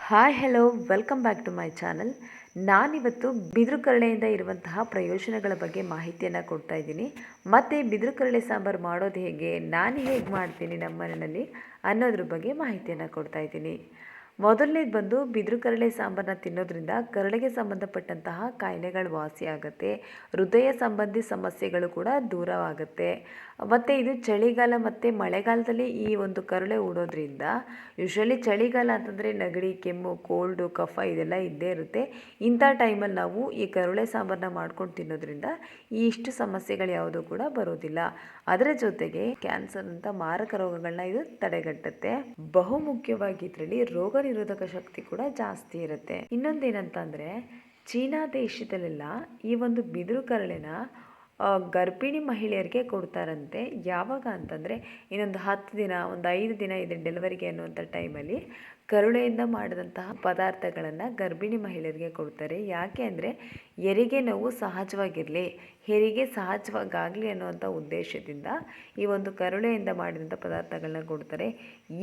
Hi hello welcome back to my channel. ನಾನಿವತ್ತು ಬಿದಿರು ಕರಳೆಯಿಂದ ಇರುವಂತಹ ಪ್ರಯೋಜನಗಳ ಬಗ್ಗೆ ಮಾಹಿತಿಯನ್ನು ಕೊಡ್ತಾ ಇದ್ದೀನಿ. ಮತ್ತು ಬಿದಿರು ಕರಳೆ ಸಾಂಬಾರು ಮಾಡೋದು ಹೇಗೆ, ನಾನು ಹೇಗೆ ಮಾಡ್ತೀನಿ ನಮ್ಮ ಮನೆಯಲ್ಲಿ ಅನ್ನೋದ್ರ ಬಗ್ಗೆ ಮಾಹಿತಿಯನ್ನು ಕೊಡ್ತಾ ಇದ್ದೀನಿ. ಮೊದಲನೇದು ಬಂದು ಬಿದಿರು ಕರಳೆ ಸಾಂಬಾರನ್ನ ತಿನ್ನೋದ್ರಿಂದ ಕರಳೆಗೆ ಸಂಬಂಧಪಟ್ಟಂತಹ ಕಾಯಿಲೆಗಳು ವಾಸಿಯಾಗುತ್ತೆ, ಹೃದಯ ಸಂಬಂಧಿ ಸಮಸ್ಯೆಗಳು ಕೂಡ ದೂರವಾಗುತ್ತೆ. ಮತ್ತು ಇದು ಚಳಿಗಾಲ ಮತ್ತು ಮಳೆಗಾಲದಲ್ಲಿ ಈ ಒಂದು ಕರಳೆ ಉಡೋದ್ರಿಂದ, ಯೂಶ್ವಲಿ ಚಳಿಗಾಲ ಅಂತಂದರೆ ನೆಗಡಿ, ಕೆಮ್ಮು, ಕೋಲ್ಡು, ಕಫ ಇದೆಲ್ಲ ಇದ್ದೇ ಇರುತ್ತೆ. ಇಂಥ ಟೈಮಲ್ಲಿ ನಾವು ಈ ಕರಳೆ ಸಾಂಬಾರನ್ನ ಮಾಡ್ಕೊಂಡು ತಿನ್ನೋದ್ರಿಂದ ಈ ಇಷ್ಟು ಸಮಸ್ಯೆಗಳು ಯಾವುದೂ ಕೂಡ ಬರೋದಿಲ್ಲ. ಅದರ ಜೊತೆಗೆ ಕ್ಯಾನ್ಸರ್ ಅಂತ ಮಾರಕ ರೋಗಗಳನ್ನ ಇದು ತಡೆಗಟ್ಟುತ್ತೆ. ಬಹುಮುಖ್ಯವಾಗಿ ಇದರಲ್ಲಿ ರೋಗ ನಿರೋಧಕ ಶಕ್ತಿ ಕೂಡ ಜಾಸ್ತಿ ಇರುತ್ತೆ. ಇನ್ನೊಂದೇನಂತಂದರೆ, ಚೀನಾ ದೇಶದಲ್ಲೆಲ್ಲ ಈ ಒಂದು ಬಿದಿರು ಕರಳೆನ ಗರ್ಭಿಣಿ ಮಹಿಳೆಯರಿಗೆ ಕೊಡ್ತಾರಂತೆ. ಯಾವಾಗ ಅಂತಂದರೆ ಇನ್ನೊಂದು 10 ದಿನ, ಒಂದು 5 ದಿನ ಇದೆ ಡೆಲಿವರಿಗೆ ಅನ್ನುವಂಥ ಟೈಮಲ್ಲಿ ಕರುಳೆಯಿಂದ ಮಾಡಿದಂತಹ ಪದಾರ್ಥಗಳನ್ನು ಗರ್ಭಿಣಿ ಮಹಿಳೆಯರಿಗೆ ಕೊಡ್ತಾರೆ. ಯಾಕೆ ಅಂದರೆ ಹೆರಿಗೆ ನೋವು ಸಹಜವಾಗಿರಲಿ, ಹೆರಿಗೆ ಸಹಜವಾಗಲಿ ಅನ್ನುವಂಥ ಉದ್ದೇಶದಿಂದ ಈ ಒಂದು ಕರುಳೆಯಿಂದ ಮಾಡಿದಂಥ ಪದಾರ್ಥಗಳನ್ನ ಕೊಡ್ತಾರೆ.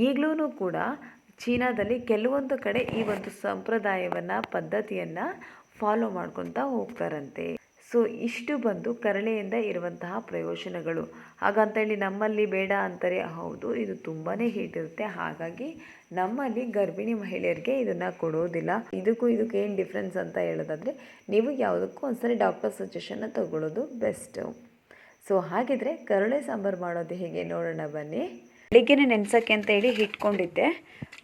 ಈಗಲೂ ಕೂಡ ಚೀನಾದಲ್ಲಿ ಕೆಲವೊಂದು ಕಡೆ ಈ ಒಂದು ಸಂಪ್ರದಾಯವನ್ನು, ಪದ್ಧತಿಯನ್ನು ಫಾಲೋ ಮಾಡ್ಕೊತಾ ಹೋಗ್ತಾರಂತೆ. ಸೊ ಇಷ್ಟು ಬಂದು ಕರಳೆಯಿಂದ ಇರುವಂತಹ ಪ್ರಯೋಜನಗಳು. ಹಾಗಂತೇಳಿ ನಮ್ಮಲ್ಲಿ ಬೇಡ ಅಂತಾರೆ, ಹೌದು ಇದು ತುಂಬಾ ಹೀಟ್ ಇರುತ್ತೆ. ಹಾಗಾಗಿ ನಮ್ಮಲ್ಲಿ ಗರ್ಭಿಣಿ ಮಹಿಳೆಯರಿಗೆ ಇದನ್ನು ಕೊಡೋದಿಲ್ಲ. ಇದಕ್ಕೂ ಏನು ಡಿಫ್ರೆನ್ಸ್ ಅಂತ ಹೇಳೋದಾದರೆ, ನೀವು ಯಾವುದಕ್ಕೂ ಒಂದ್ಸರಿ ಡಾಕ್ಟರ್ ಸಜೆಷನ್ನ ತಗೊಳ್ಳೋದು ಬೆಸ್ಟು. ಸೊ ಹಾಗಿದ್ರೆ ಕರಳೆ ಸಾಂಬಾರು ಮಾಡೋದು ಹೇಗೆ ನೋಡೋಣ ಬನ್ನಿ. ಬೆಳಿಗ್ಗೆನೇ ನೆನೆಸೋಕ್ಕೆ ಅಂತ ಹೇಳಿ ಇಟ್ಕೊಂಡಿದ್ದೆ.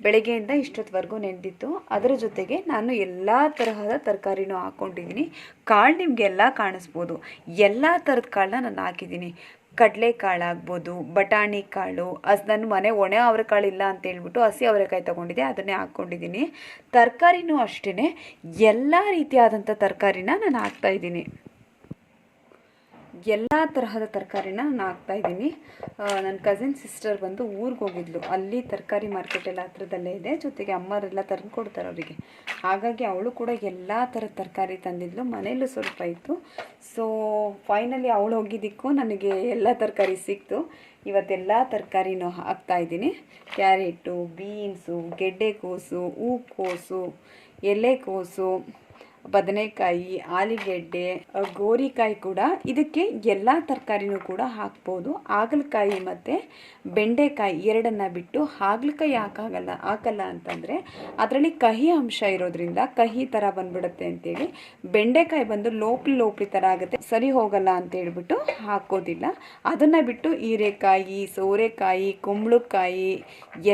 ಬೆಳಗ್ಗೆಯಿಂದ ಇಷ್ಟೊತ್ತವರೆಗೂ ನೆನೆದಿತ್ತು. ಅದರ ಜೊತೆಗೆ ನಾನು ಎಲ್ಲ ತರಹದ ತರಕಾರಿನೂ ಹಾಕ್ಕೊಂಡಿದ್ದೀನಿ. ಕಾಳು ನಿಮಗೆಲ್ಲ ಕಾಣಿಸ್ಬೋದು, ಎಲ್ಲ ಥರದ ಕಾಳನ್ನ ನಾನು ಹಾಕಿದ್ದೀನಿ. ಕಡಲೆಕಾಳು ಆಗ್ಬೋದು, ಬಟಾಣಿ ಕಾಳು, ನನ್ನ ಮನೆ ಒಣ ಅವರೆಕಾಳು ಇಲ್ಲ ಅಂತ ಹೇಳ್ಬಿಟ್ಟು ಹಸಿ ಅವರೆಕಾಯಿ ತೊಗೊಂಡಿದ್ದೆ, ಅದನ್ನೇ ಹಾಕ್ಕೊಂಡಿದ್ದೀನಿ. ತರಕಾರಿನೂ ಅಷ್ಟೇ, ಎಲ್ಲ ರೀತಿಯಾದಂಥ ತರಕಾರಿನ ನಾನು ಹಾಕ್ತಾಯಿದ್ದೀನಿ. ಎಲ್ಲ ತರಹದ ತರಕಾರಿನ ನಾನು ಹಾಕ್ತಾಯಿದ್ದೀನಿ. ನನ್ನ ಕಸಿನ್ ಸಿಸ್ಟರ್ ಬಂದು ಊರಿಗೆ ಹೋಗಿದ್ಲು, ಅಲ್ಲಿ ತರಕಾರಿ ಮಾರ್ಕೆಟೆಲ್ಲ ಹತ್ರದಲ್ಲೇ ಇದೆ. ಜೊತೆಗೆ ಅಮ್ಮರೆಲ್ಲ ತಂದು ಕೊಡ್ತಾರೆ ಅವರಿಗೆ. ಹಾಗಾಗಿ ಅವಳು ಕೂಡ ಎಲ್ಲ ಥರದ ತರಕಾರಿ ತಂದಿದ್ಲು. ಮನೆಯಲ್ಲೂ ಸ್ವಲ್ಪ ಇತ್ತು. ಸೊ ಫೈನಲಿ ಅವಳು ಹೋಗಿದ್ದಕ್ಕೂ ನನಗೆ ಎಲ್ಲ ತರಕಾರಿ ಸಿಕ್ತು. ಇವತ್ತೆಲ್ಲ ತರಕಾರಿನೂ ಹಾಕ್ತಾಯಿದ್ದೀನಿ. ಕ್ಯಾರೆಟು, ಬೀನ್ಸು, ಗೆಡ್ಡೆಕೋಸು, ಹೂಕೋಸು, ಎಲೆಕೋಸು, ಬದನೆಕಾಯಿ, ಆಲೂಗೆಡ್ಡೆ, ಗೋರಿಕಾಯಿ ಕೂಡ. ಇದಕ್ಕೆ ಎಲ್ಲ ತರಕಾರಿನೂ ಕೂಡ ಹಾಕ್ಬೋದು. ಹಾಗಲಕಾಯಿ ಮತ್ತು ಬೆಂಡೆಕಾಯಿ ಎರಡನ್ನು ಬಿಟ್ಟು ಹಾಗಲಕಾಯಿ ಹಾಕಲ್ಲ ಅಂತಂದರೆ ಅದರಲ್ಲಿ ಕಹಿ ಅಂಶ ಇರೋದ್ರಿಂದ ಕಹಿ ಥರ ಬಂದ್ಬಿಡುತ್ತೆ ಅಂತೇಳಿ ಬೆಂಡೆಕಾಯಿ ಬಂದು ಲೋಪ್ಲಿ ಥರ ಆಗುತ್ತೆ, ಸರಿ ಹೋಗಲ್ಲ ಅಂತ ಹೇಳ್ಬಿಟ್ಟು ಹಾಕೋದಿಲ್ಲ. ಅದನ್ನು ಬಿಟ್ಟು ಹೀರೆಕಾಯಿ, ಸೋರೆಕಾಯಿ, ಕುಂಬಳಕಾಯಿ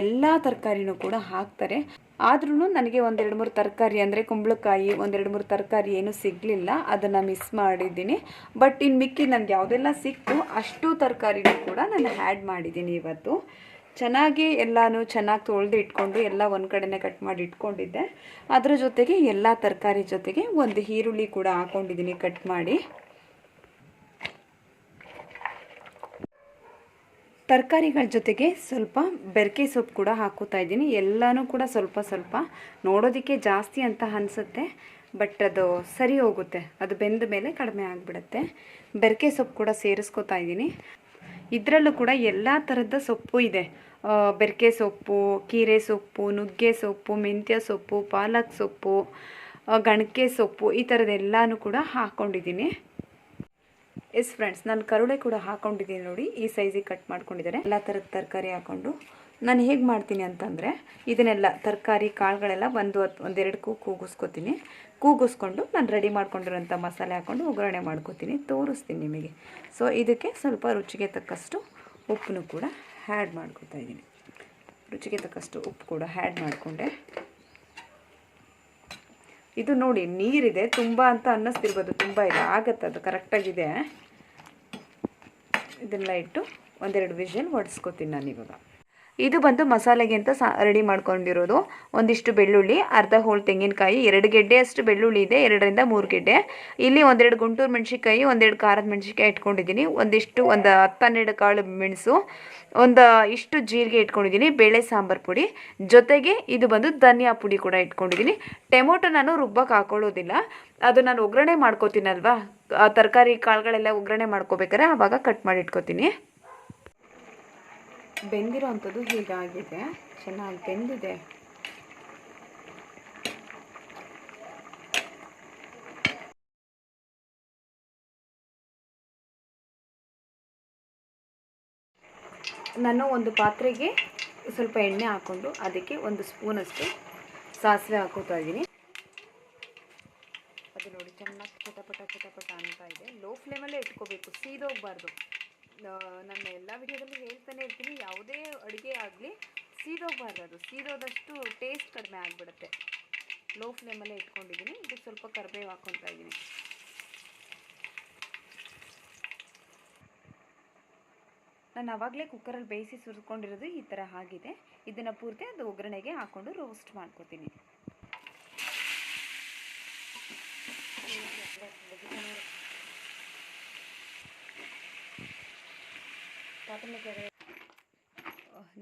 ಎಲ್ಲ ತರಕಾರಿನೂ ಕೂಡ ಹಾಕ್ತಾರೆ. ಆದ್ರೂ ನನಗೆ 1-2-3 ತರಕಾರಿ ಅಂದರೆ ಕುಂಬಳಕಾಯಿ 1-2-3 ತರಕಾರಿ ಏನೂ ಸಿಗಲಿಲ್ಲ, ಅದನ್ನು ಮಿಸ್ ಮಾಡಿದ್ದೀನಿ. ಬಟ್ ಇನ್ನು ಮಿಕ್ಕಿ ನನಗೆ ಯಾವುದೆಲ್ಲ ಸಿಕ್ತು ಅಷ್ಟು ತರಕಾರಿನೂ ಕೂಡ ನಾನು ಆ್ಯಡ್ ಮಾಡಿದ್ದೀನಿ ಇವತ್ತು. ಚೆನ್ನಾಗಿ ಎಲ್ಲನೂ ಚೆನ್ನಾಗಿ ತೊಳೆದು ಇಟ್ಕೊಂಡು ಎಲ್ಲ ಒಂದು ಕಡೆನೇ ಕಟ್ ಮಾಡಿ ಇಟ್ಕೊಂಡಿದ್ದೆ. ಅದರ ಜೊತೆಗೆ ಎಲ್ಲ ತರಕಾರಿ ಜೊತೆಗೆ ಒಂದು ಈರುಳ್ಳಿ ಕೂಡ ಹಾಕ್ಕೊಂಡಿದ್ದೀನಿ ಕಟ್ ಮಾಡಿ. ತರಕಾರಿಗಳ ಜೊತೆಗೆ ಸ್ವಲ್ಪ ಬೆರಕೆ ಸೊಪ್ಪು ಕೂಡ ಹಾಕೋತಾ ಇದ್ದೀನಿ. ಎಲ್ಲನೂ ಕೂಡ ಸ್ವಲ್ಪ ಸ್ವಲ್ಪ, ನೋಡೋದಕ್ಕೆ ಜಾಸ್ತಿ ಅಂತ ಅನಿಸುತ್ತೆ, ಬಟ್ ಅದು ಸರಿ ಹೋಗುತ್ತೆ, ಅದು ಬೆಂದ ಮೇಲೆ ಕಡಿಮೆ ಆಗಿಬಿಡುತ್ತೆ. ಬೆರಕೆ ಸೊಪ್ಪು ಕೂಡ ಸೇರಿಸ್ಕೋತಾ ಇದ್ದೀನಿ. ಇದರಲ್ಲೂ ಕೂಡ ಎಲ್ಲ ಥರದ ಸೊಪ್ಪು ಇದೆ. ಬೆರಕೆ ಸೊಪ್ಪು, ಕೀರೆ ಸೊಪ್ಪು, ನುಗ್ಗೆ ಸೊಪ್ಪು, ಮೆಂತ್ಯ ಸೊಪ್ಪು, ಪಾಲಕ್ ಸೊಪ್ಪು, ಗಣಕೆ ಸೊಪ್ಪು, ಈ ಥರದ್ದೆಲ್ಲನೂ ಕೂಡ ಹಾಕ್ಕೊಂಡಿದ್ದೀನಿ. ಎಸ್ ಫ್ರೆಂಡ್ಸ್, ನಾನು ಕರುಳೆ ಕೂಡ ಹಾಕ್ಕೊಂಡಿದ್ದೀನಿ ನೋಡಿ, ಈ ಸೈಜಿಗೆ ಕಟ್ ಮಾಡ್ಕೊಂಡಿದ್ದಾರೆ. ಎಲ್ಲ ಥರದ ತರಕಾರಿ ಹಾಕ್ಕೊಂಡು ನಾನು ಹೇಗೆ ಮಾಡ್ತೀನಿ ಅಂತಂದರೆ, ಇದನ್ನೆಲ್ಲ ತರಕಾರಿ ಕಾಳುಗಳೆಲ್ಲ ಒಂದೆರಡು ಕೂಗಿಸ್ಕೊತೀನಿ. ಕೂಗಿಸ್ಕೊಂಡು ನಾನು ರೆಡಿ ಮಾಡ್ಕೊಂಡಿರೋಂಥ ಮಸಾಲೆ ಹಾಕ್ಕೊಂಡು ಒಗ್ಗರಣೆ ಮಾಡ್ಕೊತೀನಿ, ತೋರಿಸ್ತೀನಿ ನಿಮಗೆ. ಸೊ ಇದಕ್ಕೆ ಸ್ವಲ್ಪ ರುಚಿಗೆ ತಕ್ಕಷ್ಟು ಉಪ್ಪನ್ನು ಕೂಡ ಆ್ಯಡ್ ಮಾಡ್ಕೊತಾ ಇದ್ದೀನಿ. ರುಚಿಗೆ ತಕ್ಕಷ್ಟು ಉಪ್ಪು ಕೂಡ ಆ್ಯಡ್ ಮಾಡಿಕೊಂಡೆ. ಇದು ನೋಡಿ ನೀರಿದೆ, ತುಂಬ ಅಂತ ಅನ್ನಿಸ್ತಿರ್ಬೋದು, ತುಂಬ ಇದೆ, ಆಗತ್ತೆ, ಅದು ಕರೆಕ್ಟಾಗಿದೆ. ಇದೆಲ್ಲ ಇಟ್ಟು 1-2 ವಿಷಲ್ ಹೊಡೆಸ್ಕೊತೀನಿ ನಾನು ಇವಾಗ. ಇದು ಬಂದು ಮಸಾಲೆಗೆ ಅಂತ ರೆಡಿ ಮಾಡ್ಕೊಂಡಿರೋದು. ಒಂದಿಷ್ಟು ಬೆಳ್ಳುಳ್ಳಿ, ಅರ್ಧ ಹೋಳು ತೆಂಗಿನಕಾಯಿ, 2 ಗೆಡ್ಡೆ ಅಷ್ಟು ಬೆಳ್ಳುಳ್ಳಿ ಇದೆ, 2-3 ಗೆಡ್ಡೆ. ಇಲ್ಲಿ 1-2 ಗುಂಟೂರು ಮೆಣಸಿನ್ಕಾಯಿ, 1-2 ಖಾರದ ಮೆಣಸಿನ್ಕಾಯಿ ಇಟ್ಕೊಂಡಿದ್ದೀನಿ. ಒಂದು 10-12 ಕಾಳು ಮೆಣಸು, ಇಷ್ಟು ಜೀರಿಗೆ ಇಟ್ಕೊಂಡಿದ್ದೀನಿ. ಬೇಳೆ ಸಾಂಬಾರು ಪುಡಿ ಜೊತೆಗೆ ಇದು ಬಂದು ಧನಿಯಾ ಪುಡಿ ಕೂಡ ಇಟ್ಕೊಂಡಿದ್ದೀನಿ. ಟೊಮೊಟೊ ನಾನು ರುಬ್ಬಕ್ಕೆ ಹಾಕೊಳ್ಳೋದಿಲ್ಲ, ಅದು ನಾನು ಒಗ್ಗರಣೆ ಮಾಡ್ಕೋತೀನಲ್ವಾ, ತರಕಾರಿ ಕಾಳುಗಳೆಲ್ಲ ಒಗ್ಗರಣೆ ಮಾಡ್ಕೋಬೇಕಾದ್ರೆ ಆವಾಗ ಕಟ್ ಮಾಡಿ ಇಟ್ಕೋತೀನಿ. ಬೆಂದಿರೋ ಅಂಥದ್ದು ಹೀಗಾಗಿದೆ, ಚೆನ್ನಾಗಿ ಬೆಂದಿದೆ. ನಾನು ಒಂದು ಪಾತ್ರೆಗೆ ಸ್ವಲ್ಪ ಎಣ್ಣೆ ಹಾಕ್ಕೊಂಡು ಅದಕ್ಕೆ ಒಂದು ಸ್ಪೂನಷ್ಟು ಸಾಸಿವೆ ಹಾಕೋತಾ ಇದ್ದೀನಿ. ಅದು ನೋಡಿ ಚೆನ್ನಾಗಿ ಚಟಪಟ ಅಂತ ಇದೆ. ಲೋ ಫ್ಲೇಮಲ್ಲೇ ಇಟ್ಕೋಬೇಕು, ಸೀದೋಗಬಾರ್ದು. ನನ್ನ ಎಲ್ಲ ವಿಡಿಯೋದಲ್ಲಿ ಹೇಳ್ತಾನೆ ಇರ್ತೀನಿ, ಯಾವುದೇ ಅಡುಗೆ ಆಗಲಿ ಸೀದೋಗಬಾರ್ದು. ಅದು ಸೀದೋದಷ್ಟು ಟೇಸ್ಟ್ ಕಡಿಮೆ ಆಗಿಬಿಡುತ್ತೆ. ಲೋ ಫ್ಲೇಮಲ್ಲೇ ಇಟ್ಕೊಂಡಿದ್ದೀನಿ. ಇದಕ್ಕೆ ಸ್ವಲ್ಪ ಕರಿಬೇವು ಹಾಕ್ಕೊತಾ ಇದ್ದೀನಿ. ನಾನು ಆವಾಗಲೇ ಕುಕ್ಕರಲ್ಲಿ ಬೇಯಿಸಿ ಸುರಿದ್ಕೊಂಡಿರೋದು ಈ ಥರ ಆಗಿದೆ. ಇದನ್ನು ಪೂರ್ತಿ ಅದು ಒಗ್ಗರಣೆಗೆ ಹಾಕ್ಕೊಂಡು ರೋಸ್ಟ್ ಮಾಡ್ಕೊತೀನಿ.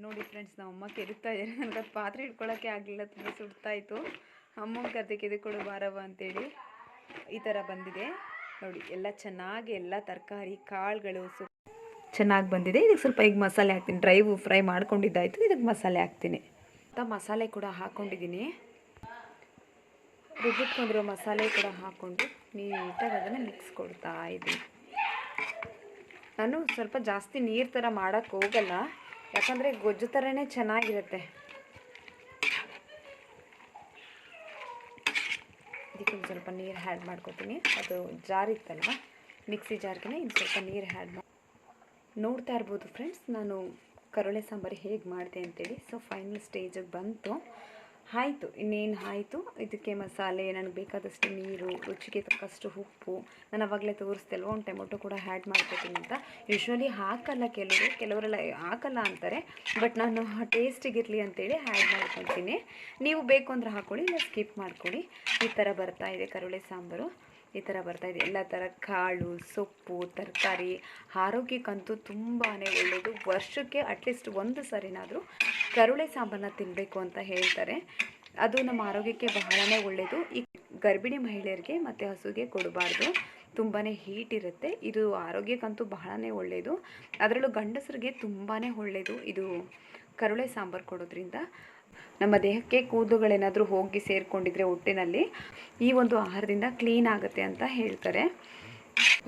ನೋಡಿ ಫ್ರೆಂಡ್ಸ್, ನಮ್ಮಮ್ಮ ಕೆರುತ್ತಾ ಇದ್ದಾರೆ. ನನಗೆ ಅದು ಪಾತ್ರೆ ಇಟ್ಕೊಳ್ಳೋಕ್ಕೆ ಆಗಲಿಲ್ಲ, ತುಂಬ ಸುಡ್ತಾಯಿತ್ತು. ಅಮ್ಮನ ಕರ್ದಕ್ಕೆ ಇದು ಕೊಡು ಬಾರವ ಅಂತೇಳಿ ಈ ಥರ ಬಂದಿದೆ ನೋಡಿ. ಎಲ್ಲ ಚೆನ್ನಾಗಿ ಎಲ್ಲ ತರಕಾರಿ ಕಾಳುಗಳು ಚೆನ್ನಾಗಿ ಬಂದಿದೆ. ಇದಕ್ಕೆ ಸ್ವಲ್ಪ ಈಗ ಮಸಾಲೆ ಹಾಕ್ತೀನಿ. ಡ್ರೈ ಫ್ರೈ ಮಾಡ್ಕೊಂಡಿದ್ದಾಯಿತು. ಇದಕ್ಕೆ ಮಸಾಲೆ ಹಾಕ್ತೀನಿ. ಮಸಾಲೆ ಕೂಡ ಹಾಕ್ಕೊಂಡಿದ್ದೀನಿ. ರುಬ್ಬಿಟ್ಕೊಂಡಿರೋ ಮಸಾಲೆ ಕೂಡ ಹಾಕ್ಕೊಂಡು ನೀಟಾಗಿ ಅದನ್ನು ಮಿಕ್ಸ್ ಕೊಡ್ತಾ ಇದ್ದೀನಿ. ನಾನು ಸ್ವಲ್ಪ ಜಾಸ್ತಿ ನೀರು ಥರ ಮಾಡೋಕ್ಕೆ ಹೋಗಲ್ಲ, ಯಾಕಂದರೆ ಗೊಜ್ಜು ಥರನೇ ಚೆನ್ನಾಗಿರುತ್ತೆ. ಇದಕ್ಕೆ ಸ್ವಲ್ಪ ನೀರು ಆ್ಯಡ್ ಮಾಡ್ಕೊತೀನಿ. ಅದು ಜಾರ್ ಇತ್ತಲ್ವ, ಮಿಕ್ಸಿ ಜಾರ್ಗೆ ಇನ್ನು ಸ್ವಲ್ಪ ನೀರು ಆ್ಯಡ್ ಮಾಡಿ ನೋಡ್ತಾ ಇರ್ಬೋದು ಫ್ರೆಂಡ್ಸ್, ನಾನು ಕರುಳೆ ಸಾಂಬಾರು ಹೇಗೆ ಮಾಡಿದೆ ಅಂತೇಳಿ. ಸೊ ಫೈನಲ್ ಸ್ಟೇಜಿಗೆ ಬಂತು. ಆಯಿತು, ಇನ್ನೇನು ಆಯಿತು. ಇದಕ್ಕೆ ಮಸಾಲೆ, ನನಗೆ ಬೇಕಾದಷ್ಟು ನೀರು, ರುಚಿಗೆ ತಕ್ಕಷ್ಟು ಉಪ್ಪು. ನಾನು ಆವಾಗಲೇ ತೋರಿಸ್ದಲ್ವ ಒಂದು ಟೊಮೊಟೊ ಕೂಡ ಆ್ಯಡ್ ಮಾಡ್ಕೊತೀನಿ ಅಂತ. ಯೂಶ್ವಲಿ ಹಾಕಲ್ಲ ಕೆಲವರೆಲ್ಲ ಹಾಕಲ್ಲ ಅಂತಾರೆ, ಬಟ್ ನಾನು ಟೇಸ್ಟಿಗಿರಲಿ ಅಂತೇಳಿ ಆ್ಯಡ್ ಮಾಡ್ಕೊತೀನಿ. ನೀವು ಬೇಕು ಅಂದರೆ ಹಾಕ್ಕೊಳ್ಳಿ, ಇಲ್ಲ ಸ್ಕಿಪ್ ಮಾಡ್ಕೊಳ್ಳಿ. ಈ ಥರ ಬರ್ತಾಯಿದೆ ಕರುಳೆ ಸಾಂಬಾರು. ಈ ಥರ ಬರ್ತಾಯಿದೆ. ಎಲ್ಲ ಥರ ಕಾಳು, ಸೊಪ್ಪು, ತರಕಾರಿ ಆರೋಗ್ಯಕ್ಕಂತೂ ತುಂಬಾ ಒಳ್ಳೆಯದು. ವರ್ಷಕ್ಕೆ ಅಟ್ಲೀಸ್ಟ್ ಒಂದು ಸರಿನಾದರೂ ಕರುಳೆ ಸಾಂಬಾರನ್ನ ತಿನ್ನಬೇಕು ಅಂತ ಹೇಳ್ತಾರೆ. ಅದು ನಮ್ಮ ಆರೋಗ್ಯಕ್ಕೆ ಬಹಳನೇ ಒಳ್ಳೆಯದು. ಈ ಗರ್ಭಿಣಿ ಮಹಿಳೆಯರಿಗೆ ಮತ್ತು ಹಸುಗೆ ಕೊಡಬಾರ್ದು, ತುಂಬಾ ಹೀಟ್ ಇರುತ್ತೆ. ಇದು ಆರೋಗ್ಯಕ್ಕಂತೂ ಬಹಳನೇ ಒಳ್ಳೆಯದು. ಅದರಲ್ಲೂ ಗಂಡಸರಿಗೆ ತುಂಬಾ ಒಳ್ಳೆಯದು ಇದು ಕರುಳೆ ಸಾಂಬಾರು ಕೊಡೋದ್ರಿಂದ. ನಮ್ಮ ದೇಹಕ್ಕೆ ಕೂದಲುಗಳೇನಾದರೂ ಹೋಗಿ ಸೇರಿಕೊಂಡಿದ್ರೆ ಹೊಟ್ಟೆನಲ್ಲಿ, ಈ ಒಂದು ಆಹಾರದಿಂದ ಕ್ಲೀನ್ ಆಗುತ್ತೆ ಅಂತ ಹೇಳ್ತಾರೆ.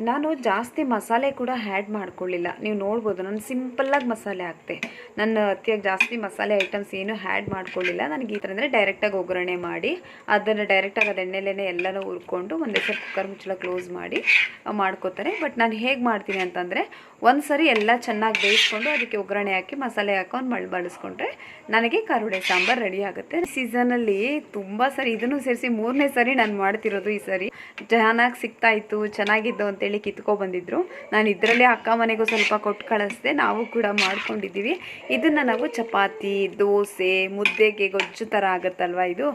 ನಾನು ಜಾಸ್ತಿ ಮಸಾಲೆ ಕೂಡ ಆ್ಯಡ್ ಮಾಡ್ಕೊಳ್ಳಿಲ್ಲ. ನೀವು ನೋಡ್ಬೋದು, ನಾನು ಸಿಂಪಲ್ಲಾಗಿ ಮಸಾಲೆ ಹಾಕ್ತೆ. ನಾನು ಅತಿಯಾಗಿ ಜಾಸ್ತಿ ಮಸಾಲೆ ಐಟಮ್ಸ್ ಏನೂ ಆ್ಯಡ್ ಮಾಡ್ಕೊಳ್ಳಿಲ್ಲ. ನನಗೆ ಈ ಥರ ಅಂದರೆ ಡೈರೆಕ್ಟಾಗಿ ಒಗ್ಗರಣೆ ಮಾಡಿ ಅದನ್ನು ಡೈರೆಕ್ಟಾಗಿ ಅದು ಎಣ್ಣೆಲೇ ಎಲ್ಲನೂ ಹುರ್ಕೊಂಡು ಒಂದೇ ಸ್ವಲ್ಪ ಕುಕ್ಕರ್ ಮುಚ್ಚಳ ಕ್ಲೋಸ್ ಮಾಡಿ ಮಾಡ್ಕೋತಾರೆ. ಬಟ್ ನಾನು ಹೇಗೆ ಮಾಡ್ತೀನಿ ಅಂತಂದರೆ, ಒಂದು ಸರಿ ಎಲ್ಲ ಚೆನ್ನಾಗಿ ಬೇಯಿಸ್ಕೊಂಡು ಅದಕ್ಕೆ ಒಗ್ಗರಣೆ ಹಾಕಿ ಮಸಾಲೆ ಹಾಕೊಂಡು ಬಳಸ್ಕೊಂಡ್ರೆ ನನಗೆ ಕರುಳೆ ಸಾಂಬಾರು ರೆಡಿ ಆಗುತ್ತೆ. ಸೀಸನಲ್ಲಿ ತುಂಬ ಸರಿ ಇದನ್ನು ಸೇರಿಸಿ 3ನೇ ಸರಿ ನಾನು ಮಾಡ್ತಿರೋದು. ಈ ಸರಿ ಚೆನ್ನಾಗಿ ಸಿಗ್ತಾಯಿತ್ತು, ಚೆನ್ನಾಗಿದ್ದು ಅಂತೇಳಿ ಕಿತ್ಕೊಬಂದಿದ್ರು. ನಾನು ಇದರಲ್ಲೇ ಅಕ್ಕ ಮನೆಗೂ ಸ್ವಲ್ಪ ಕೊಟ್ಟು ಕಳಿಸ್ದೆ. ನಾವು ಕೂಡ ಮಾಡ್ಕೊಂಡಿದ್ದೀವಿ. ಇದನ್ನು ನಾವು ಚಪಾತಿ, ದೋಸೆ, ಮುದ್ದೆಗೆ ಗೊಜ್ಜು ಥರ ಆಗುತ್ತಲ್ವ, ಇದು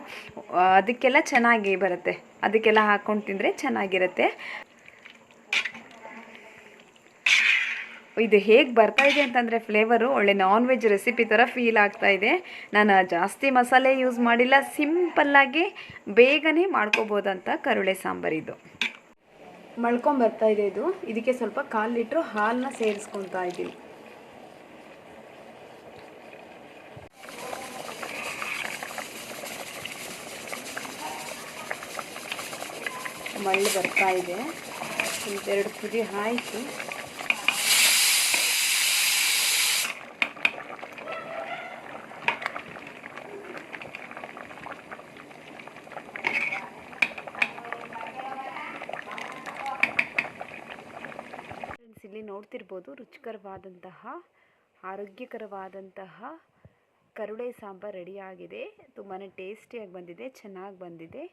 ಅದಕ್ಕೆಲ್ಲ ಚೆನ್ನಾಗಿ ಬರುತ್ತೆ. ಅದಕ್ಕೆಲ್ಲ ಹಾಕ್ಕೊಂಡು ತಿಂದರೆ ಚೆನ್ನಾಗಿರುತ್ತೆ. ಇದು ಹೇಗೆ ಬರ್ತಾಯಿದೆ ಅಂತಂದರೆ ಫ್ಲೇವರು ಒಳ್ಳೆ ನಾನ್ ವೆಜ್ ರೆಸಿಪಿ ಥರ ಫೀಲ್ ಆಗ್ತಾಯಿದೆ. ನಾನು ಜಾಸ್ತಿ ಮಸಾಲೆ ಯೂಸ್ ಮಾಡಿಲ್ಲ, ಸಿಂಪಲ್ಲಾಗಿ ಬೇಗನೆ ಮಾಡ್ಕೋಬೋದಂತ ಕರುಳೆ ಸಾಂಬಾರಿದು. ಮಳ್ಕೊಂಬರ್ತಾಯಿದೆ ಇದು. ಇದಕ್ಕೆ ಸ್ವಲ್ಪ 1/4 ಲೀಟ್ರು ಹಾಲನ್ನ ಸೇರಿಸ್ಕೊತಾ ಇದ್ದೀನಿ. ಮಳ್ಳು ಬರ್ತಾಯಿದೆ. 2 ಕುದಿ ಆಯಿತು. ಇಲ್ಲಿ ನೋಡ್ತಿರ್ಬೋದು, ರುಚಿಕರವಾದಂತಹ ಆರೋಗ್ಯಕರವಾದಂತಹ ಕರುಳೆ ಸಾಂಬಾರು ರೆಡಿಯಾಗಿದೆ. ತುಂಬಾ ಟೇಸ್ಟಿಯಾಗಿ ಬಂದಿದೆ, ಚೆನ್ನಾಗಿ ಬಂದಿದೆ.